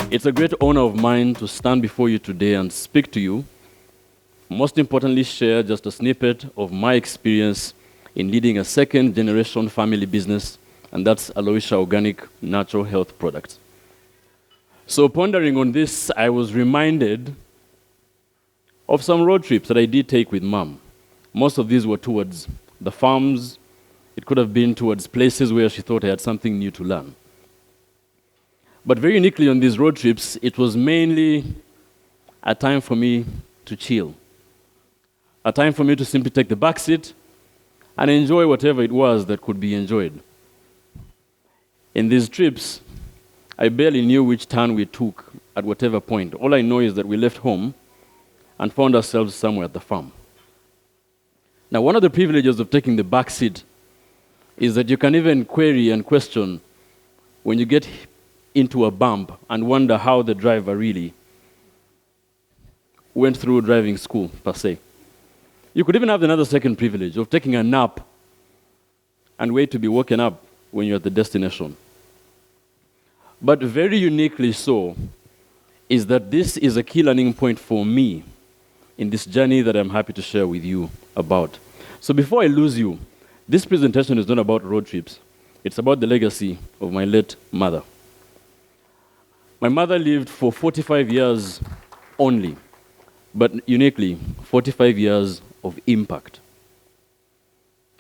It's a great honor of mine to stand before you today and speak to you. Most importantly, share just a snippet of my experience in leading a second-generation family business, and that's Aloesha Organic natural health products. So pondering on this, I was reminded of some road trips that I did take with Mom. Most of these were towards the farms. It could have been towards places where she thought I had something new to learn. But very uniquely on these road trips, it was mainly a time for me to chill, a time for me to simply take the back seat and enjoy whatever it was that could be enjoyed. In these trips, I barely knew which turn we took at whatever point. All I know is that we left home and found ourselves somewhere at the farm. Now, one of the privileges of taking the back seat is that you can even query and question when you get into a bump and wonder how the driver really went through driving school, per se. You could even have another second privilege of taking a nap and wait to be woken up when you're at the destination. But very uniquely so is that this is a key learning point for me in this journey that I'm happy to share with you about. So before I lose you, this presentation is not about road trips. It's about the legacy of my late mother. My mother lived for 45 years only, but uniquely, 45 years of impact.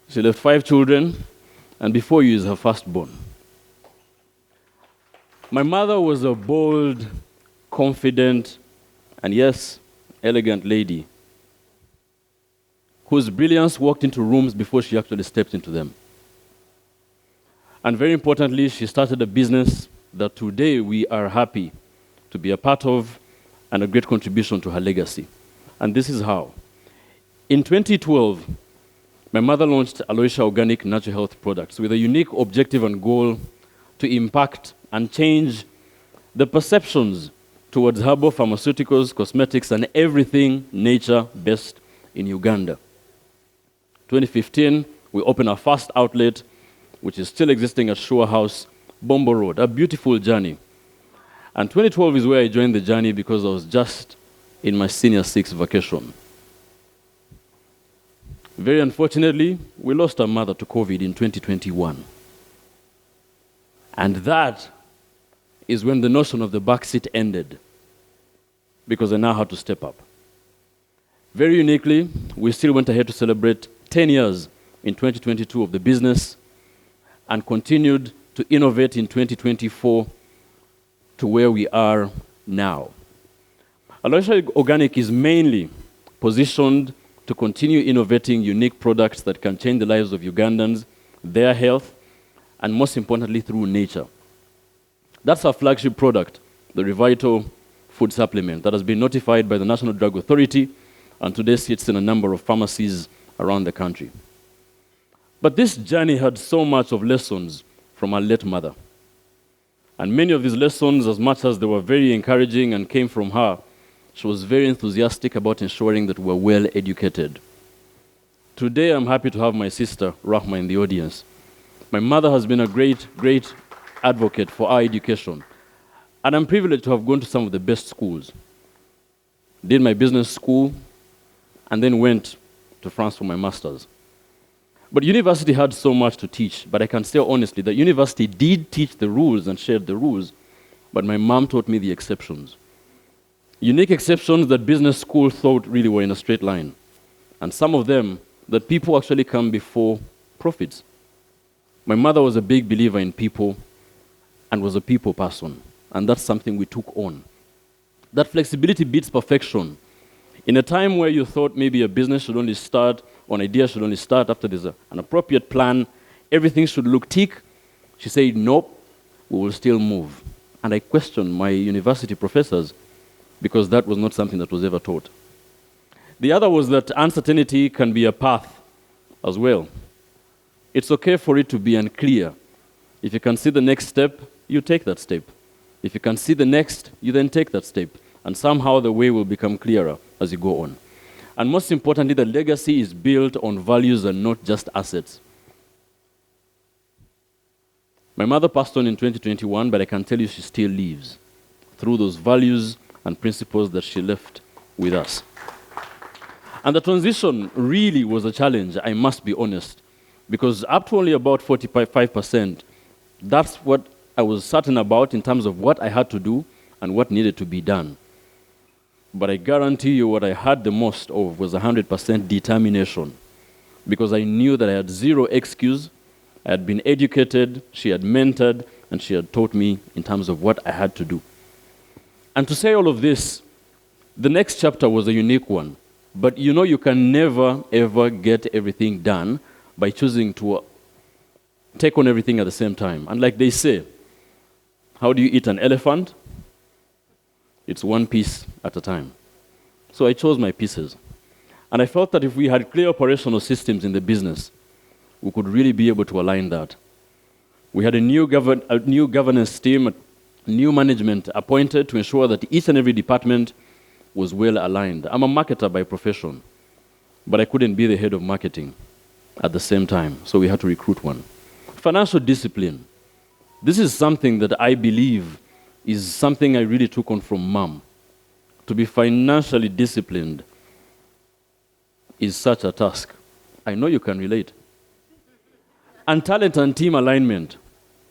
She left 5 children, and before you is her firstborn. My mother was a bold, confident, and yes, elegant lady whose brilliance walked into rooms before she actually stepped into them. And very importantly, she started a business that today we are happy to be a part of and a great contribution to her legacy. And this is how. In 2012, my mother launched Aloesha Organic natural health products with a unique objective and goal to impact and change the perceptions towards herbal pharmaceuticals, cosmetics, and everything nature-based in Uganda. 2015, we opened our first outlet, which is still existing at Shore House, Bombo Road, a beautiful journey. And 2012 is where I joined the journey because I was just in my senior 6 vacation. Very unfortunately, we lost our mother to COVID in 2021. And that is when the notion of the backseat ended, because I now had to step up. Very uniquely, we still went ahead to celebrate 10 years in 2022 of the business and continued to innovate in 2024 to where we are now. Aloesha Organic is mainly positioned to continue innovating unique products that can change the lives of Ugandans, their health, and most importantly, through nature. That's our flagship product, the Revital food supplement that has been notified by the National Drug Authority and today sits in a number of pharmacies around the country. But this journey had so much of lessons from our late mother. And many of these lessons, as much as they were very encouraging and came from her, she was very enthusiastic about ensuring that we were well educated. Today, I'm happy to have my sister, Rahma, in the audience. My mother has been a great, great advocate for our education. And I'm privileged to have gone to some of the best schools. Did my business school, and then went to France for my master's. But university had so much to teach, but I can say honestly that university did teach the rules and shared the rules, but my mom taught me the exceptions. Unique exceptions that business school thought really were in a straight line. And some of them that people actually come before profits. My mother was a big believer in people and was a people person. And that's something we took on. That flexibility beats perfection. In a time where you thought maybe a business should only start, or an idea should only start after there's an appropriate plan, everything should look tick, she said, nope, we will still move. And I questioned my university professors because that was not something that was ever taught. The other was that uncertainty can be a path as well. It's okay for it to be unclear. If you can see the next step, you take that step. If you can see the next, you then take that step. And somehow the way will become clearer as you go on. And most importantly, the legacy is built on values and not just assets. My mother passed on in 2021, but I can tell you she still lives through those values and principles that she left with us. And the transition really was a challenge, I must be honest, because up to only about 45%, that's what I was certain about in terms of what I had to do and what needed to be done. But I guarantee you what I had the most of was 100% determination, because I knew that I had zero excuse. I had been educated, she had mentored, and she had taught me in terms of what I had to do. And to say all of this, the next chapter was a unique one. But you know you can never, ever get everything done by choosing to take on everything at the same time. And like they say, how do you eat an elephant? It's one piece at a time. So I chose my pieces. And I felt that if we had clear operational systems in the business, we could really be able to align that. We had a new governance team, a new management appointed to ensure that each and every department was well aligned. I'm a marketer by profession, but I couldn't be the head of marketing at the same time, so we had to recruit one. Financial discipline. This is something that I believe is something I really took on from mom. To be financially disciplined is such a task. I know you can relate. And talent and team alignment.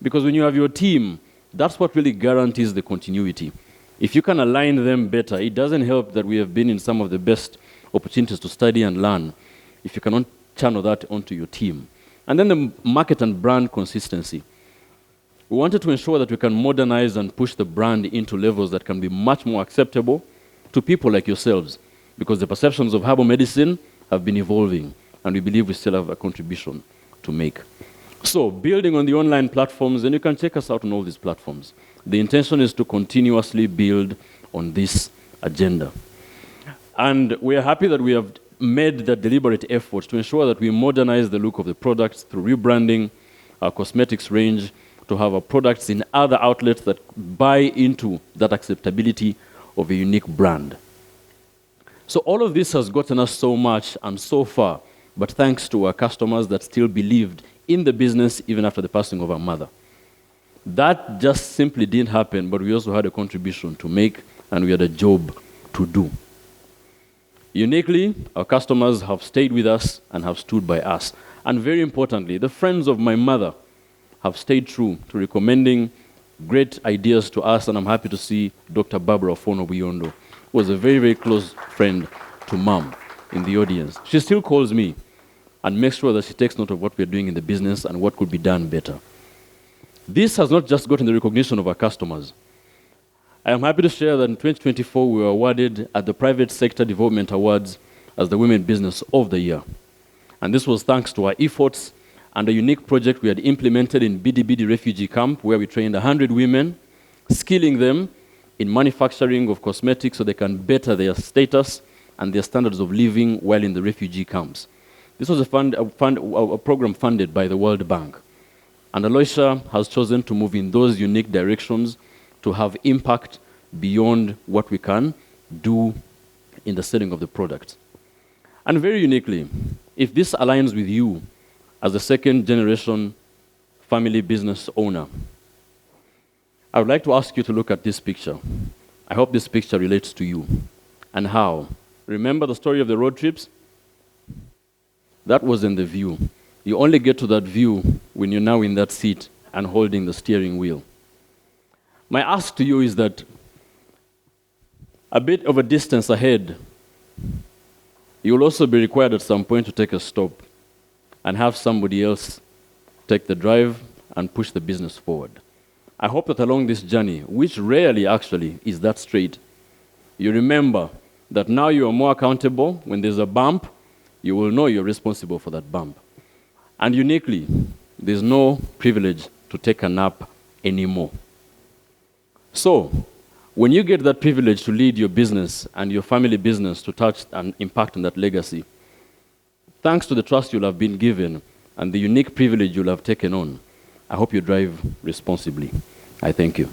Because when you have your team, that's what really guarantees the continuity. If you can align them better, it doesn't help that we have been in some of the best opportunities to study and learn if you cannot channel that onto your team. And then the market and brand consistency. We wanted to ensure that we can modernize and push the brand into levels that can be much more acceptable to people like yourselves, because the perceptions of herbal medicine have been evolving, and we believe we still have a contribution to make. So, building on the online platforms, and you can check us out on all these platforms. The intention is to continuously build on this agenda. And we are happy that we have made that deliberate effort to ensure that we modernize the look of the products through rebranding our cosmetics range, to have our products in other outlets that buy into that acceptability of a unique brand. So all of this has gotten us so much and so far, but thanks to our customers that still believed in the business even after the passing of our mother. That just simply didn't happen, but we also had a contribution to make, and we had a job to do. Uniquely, our customers have stayed with us and have stood by us. And very importantly, the friends of my mother have stayed true to recommending great ideas to us, and I'm happy to see Dr. Barbara Fono Buyondo, who was a very, very close friend to Mom in the audience. She still calls me and makes sure that she takes note of what we're doing in the business and what could be done better. This has not just gotten the recognition of our customers. I am happy to share that in 2024 we were awarded at the Private Sector Development Awards as the Women Business of the Year. And this was thanks to our efforts and a unique project we had implemented in Bidi refugee camp, where we trained 100 women, skilling them in manufacturing of cosmetics so they can better their status and their standards of living while in the refugee camps. This was a program funded by the World Bank. And Aloesha has chosen to move in those unique directions to have impact beyond what we can do in the selling of the product. And very uniquely, if this aligns with you as a second-generation family business owner, I would like to ask you to look at this picture. I hope this picture relates to you. And how? Remember the story of the road trips? That wasn't the view. You only get to that view when you're now in that seat and holding the steering wheel. My ask to you is that a bit of a distance ahead, you will also be required at some point to take a stop and have somebody else take the drive and push the business forward. I hope that along this journey, which rarely actually is that straight, you remember that now you are more accountable. When there's a bump, you will know you're responsible for that bump. And uniquely, there's no privilege to take a nap anymore. So, when you get that privilege to lead your business and your family business to touch and impact on that legacy, thanks to the trust you'll have been given and the unique privilege you'll have taken on, I hope you drive responsibly. I thank you.